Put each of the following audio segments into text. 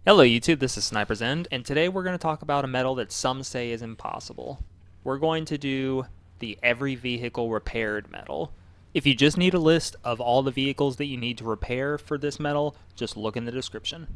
Hello YouTube, this is Sniper's End, and today we're going to talk about a medal that some say is impossible. We're going to do the Every Vehicle Repaired medal. If you just need a list of all the vehicles that you need to repair for this medal, just look in the description.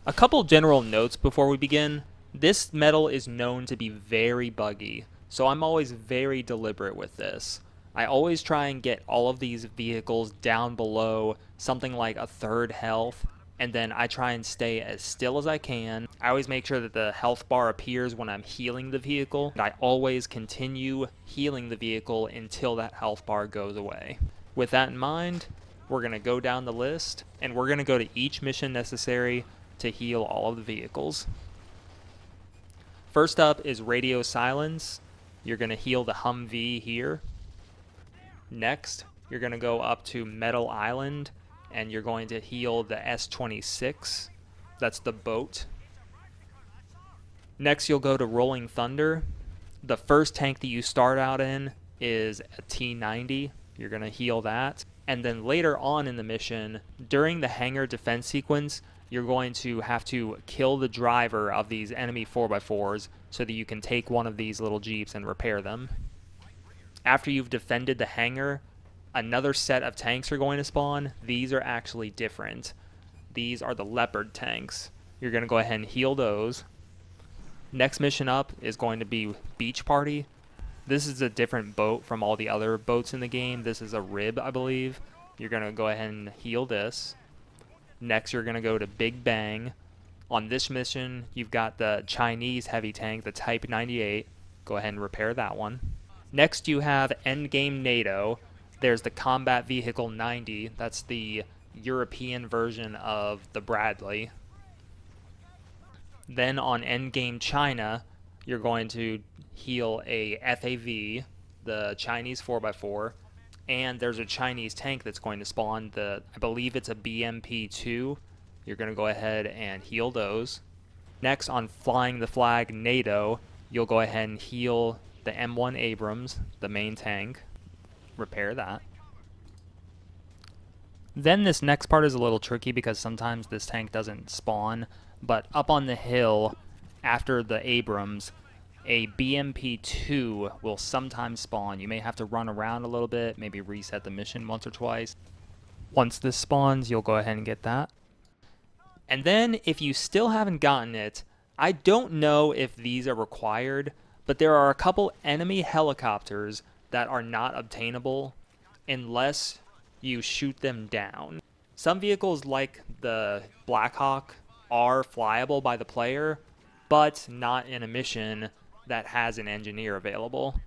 A couple general notes before we begin. This medal is known to be very buggy, so I'm always very deliberate with this. I always try and get all of these vehicles down below something like a third health, and then I try and stay as still as I can. I always make sure that the health bar appears when I'm healing the vehicle, and I always continue healing the vehicle until that health bar goes away. With that in mind, we're going to go down the list, and we're going to go to each mission necessary to heal all of the vehicles. First up is radio silence. You're going to heal the Humvee here. Next, you're going to go up to Metal Island, and you're going to heal the S-26. That's the boat. Next, you'll go to Rolling Thunder. The first tank that you start out in is a T-90. You're going to heal that. And then later on in the mission, during the hangar defense sequence, you're going to have to kill the driver of these enemy 4x4s so that you can take one of these little jeeps and repair them. After you've defended the hangar, another set of tanks are going to spawn. These are actually different. These are the Leopard tanks. You're going to go ahead and heal those. Next mission up is going to be Beach Party. This is a different boat from all the other boats in the game. This is a rib, I believe. You're going to go ahead and heal this. Next, you're going to go to Big Bang. On this mission, you've got the Chinese heavy tank, the Type 98. Go ahead and repair that one. Next, you have Endgame Nato. There's the Combat Vehicle 90. That's the European version of the Bradley. Then on Endgame China, you're going to heal a FAV, the Chinese 4x4, and there's a Chinese tank that's going to spawn. I believe it's a BMP-2. You're going to go ahead and heal those. Next, on Flying the Flag NATO, you'll go ahead and heal the M1 Abrams, the main tank. Repair that. Then this next part is a little tricky because sometimes this tank doesn't spawn, but up on the hill after the Abrams, a BMP-2 will sometimes spawn. You may have to run around a little bit, maybe reset the mission once or twice. Once this spawns, you'll go ahead and get that. And then if you still haven't gotten it, I don't know if these are required, but there are a couple enemy helicopters that are not obtainable unless you shoot them down. Some vehicles like the Black Hawk are flyable by the player, but not in a mission that has an engineer available.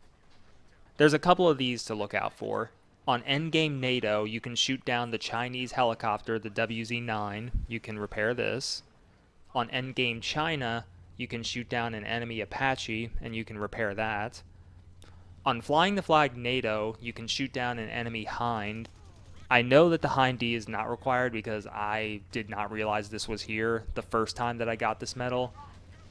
There's a couple of these to look out for. On Endgame NATO, you can shoot down the Chinese helicopter, the WZ-9. You can repair this. On Endgame China, you can shoot down an enemy Apache, and you can repair that. On Flying the Flag NATO, you can shoot down an enemy HIND. I know that the HIND is not required because I did not realize this was here the first time that I got this medal.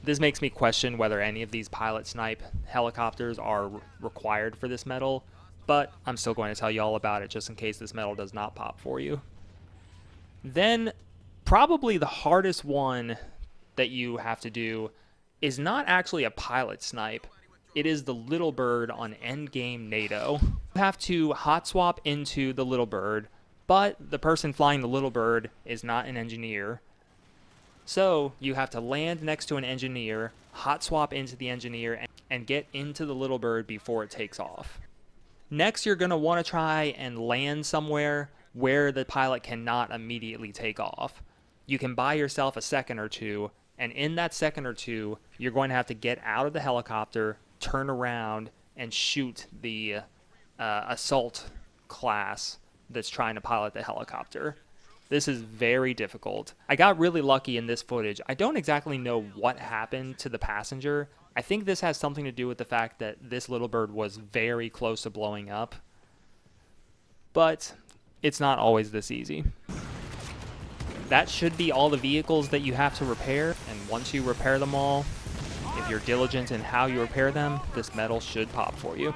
This makes me question whether any of these pilot snipe helicopters are required for this medal, but I'm still going to tell you all about it just in case this medal does not pop for you. Then, probably the hardest one that you have to do is not actually a pilot snipe. It is the Little Bird on Endgame NATO. You have to hot swap into the Little Bird, but the person flying the Little Bird is not an engineer. So you have to land next to an engineer, hot swap into the engineer, and get into the Little Bird before it takes off. Next, you're going to want to try and land somewhere where the pilot cannot immediately take off. You can buy yourself a second or two, and in that second or two, you're going to have to get out of the helicopter, turn around, and shoot the assault class that's trying to pilot the helicopter. This is very difficult. I got really lucky in this footage. I don't exactly know what happened to the passenger. I think this has something to do with the fact that this Little Bird was very close to blowing up. But it's not always this easy. That should be all the vehicles that you have to repair, and once you repair them all, if you're diligent in how you repair them, this medal should pop for you.